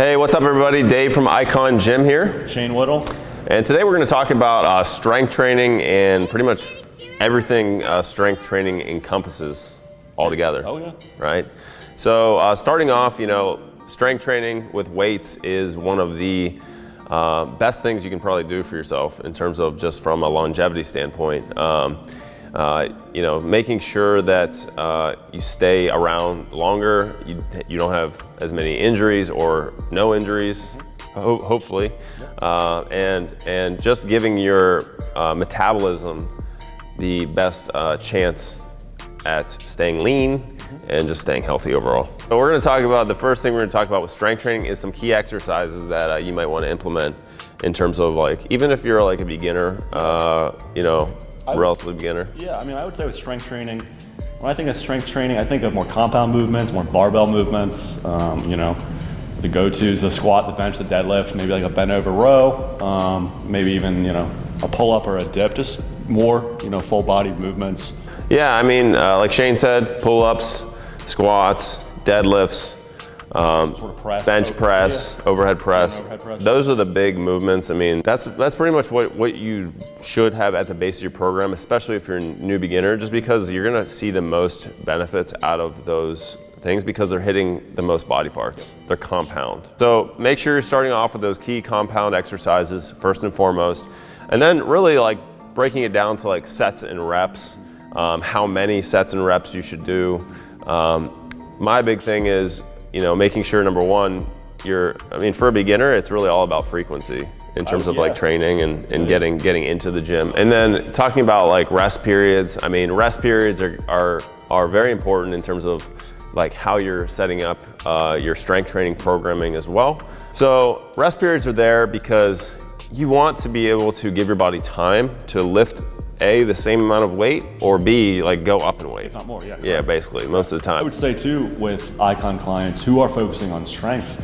Hey, what's up everybody? Dave from Icon Gym here. Shane Whittle. And today we're going to talk about strength training and pretty much everything strength training encompasses altogether. Oh yeah. Right? So starting off, strength training with weights is one of the best things you can probably do for yourself in terms of just from a longevity standpoint. Making sure that you stay around longer, you don't have as many injuries or no injuries, hopefully, and just giving your metabolism the best chance at staying lean and just staying healthy overall. So we're going to talk about, the first thing we're going to talk about with strength training is some key exercises that you might want to implement in terms of even if you're like a beginner, relatively beginner. Yeah, I would say with strength training, when I think of strength training, I think of more compound movements, more barbell movements, the go-tos, the squat, the bench, the deadlift, maybe like a bent over row, maybe even, a pull-up or a dip, just more, full body movements. Yeah, like Shane said, pull-ups, squats, deadlifts, sort of press, bench press, overhead press. Those are the big movements. That's pretty much what you should have at the base of your program, especially if you're a new beginner, just because you're gonna see the most benefits out of those things because they're hitting the most body parts. They're compound. So make sure you're starting off with those key compound exercises first and foremost, and then really breaking it down to sets and reps, how many sets and reps you should do. My big thing is, making sure number one, for a beginner, it's really all about frequency in terms of training and getting into the gym. And then talking about rest periods, rest periods are very important in terms of how you're setting up your strength training programming as well. So rest periods are there because you want to be able to give your body time to lift A, the same amount of weight, or B, go up in weight. If not more, yeah. Yeah, basically, most of the time. I would say too, with Icon clients who are focusing on strength,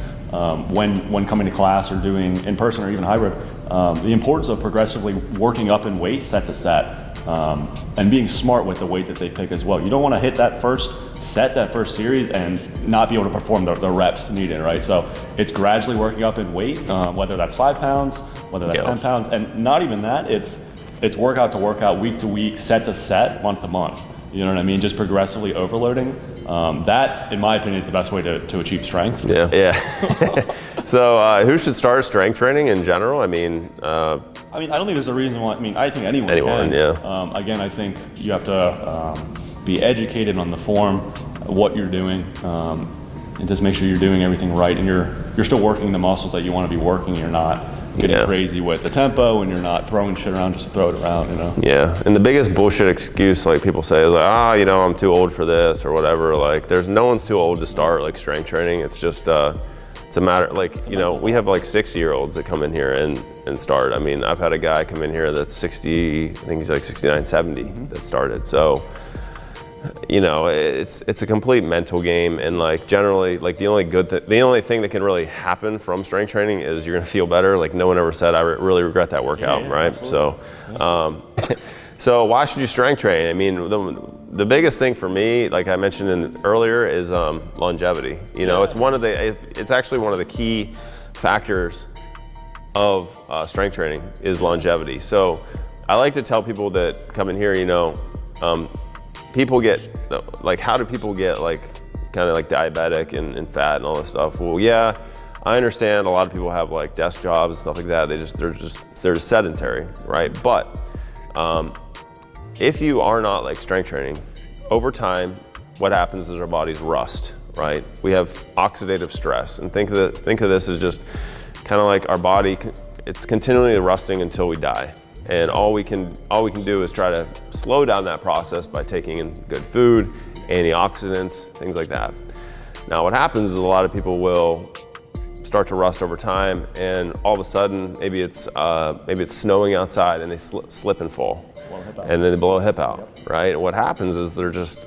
when coming to class or doing in person or even hybrid, the importance of progressively working up in weight set to set, and being smart with the weight that they pick as well. You don't want to hit that first set, that first series, and not be able to perform the reps needed, right? So it's gradually working up in weight, whether that's 5 pounds, whether that's 10 pounds, and not even that, it's workout to workout, week to week, set to set, month to month. You know what I mean? Just progressively overloading. That, in my opinion, is the best way to achieve strength. Yeah. So who should start strength training in general? I don't think there's a reason why. I think anyone can. Yeah. Again, I think you have to be educated on the form, what you're doing, and just make sure you're doing everything right, and you're still working the muscles that you want to be working. You're not getting crazy with the tempo, and you're not throwing shit around just to throw it around, Yeah, and the biggest bullshit excuse people say is I'm too old for this or whatever. There's no one's too old to start strength training. It's just it's a matter we have 60-year-olds that come in here and start. I've had a guy come in here that's 60, I think he's 69, 70 that started. So it's a complete mental game, and generally the only thing that can really happen from strength training is you're gonna feel better. No one ever said I really regret that workout, right? Absolutely. So so why should you strength train? The biggest thing for me, like I mentioned earlier, is longevity. It's actually one of the key factors of strength training is longevity. So I like to tell people that come in here, people get, how do people get diabetic and fat and all this stuff? Well, yeah, I understand a lot of people have desk jobs and stuff like that. They're just sedentary, right? But if you are not strength training, over time, what happens is our bodies rust, right? We have oxidative stress, and think of this as just kind of our body, it's continually rusting until we die. And all we can do is try to slow down that process by taking in good food, antioxidants, things like that. Now what happens is a lot of people will start to rust over time, and all of a sudden maybe it's snowing outside and they slip and fall, and then they blow a hip out, right? And what happens is they're just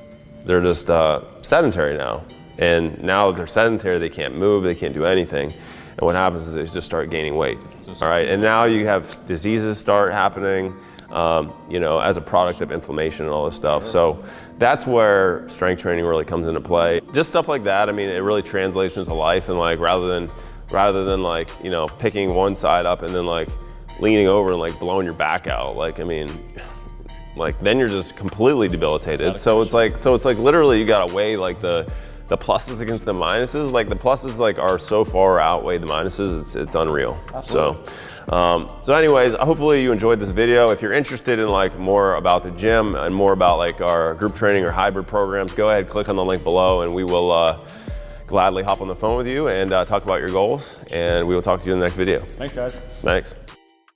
sedentary now, and now they're sedentary. They can't move, they can't do anything. And what happens is they just start gaining weight, all right? And now you have diseases start happening, as a product of inflammation and all this stuff. So that's where strength training really comes into play. Just stuff like that, it really translates into life, and rather than rather than like, you know, picking one side up and then like leaning over and like blowing your back out. Like, I mean, like then you're just completely debilitated. So it's like literally you gotta weigh like the pluses against the minuses. Like the pluses like are so far outweigh the minuses, it's unreal. Absolutely. So anyways, hopefully you enjoyed this video. If you're interested in like more about the gym and more about like our group training or hybrid programs, go ahead, click on the link below and we will gladly hop on the phone with you and talk about your goals. And we will talk to you in the next video. Thanks, guys. Thanks.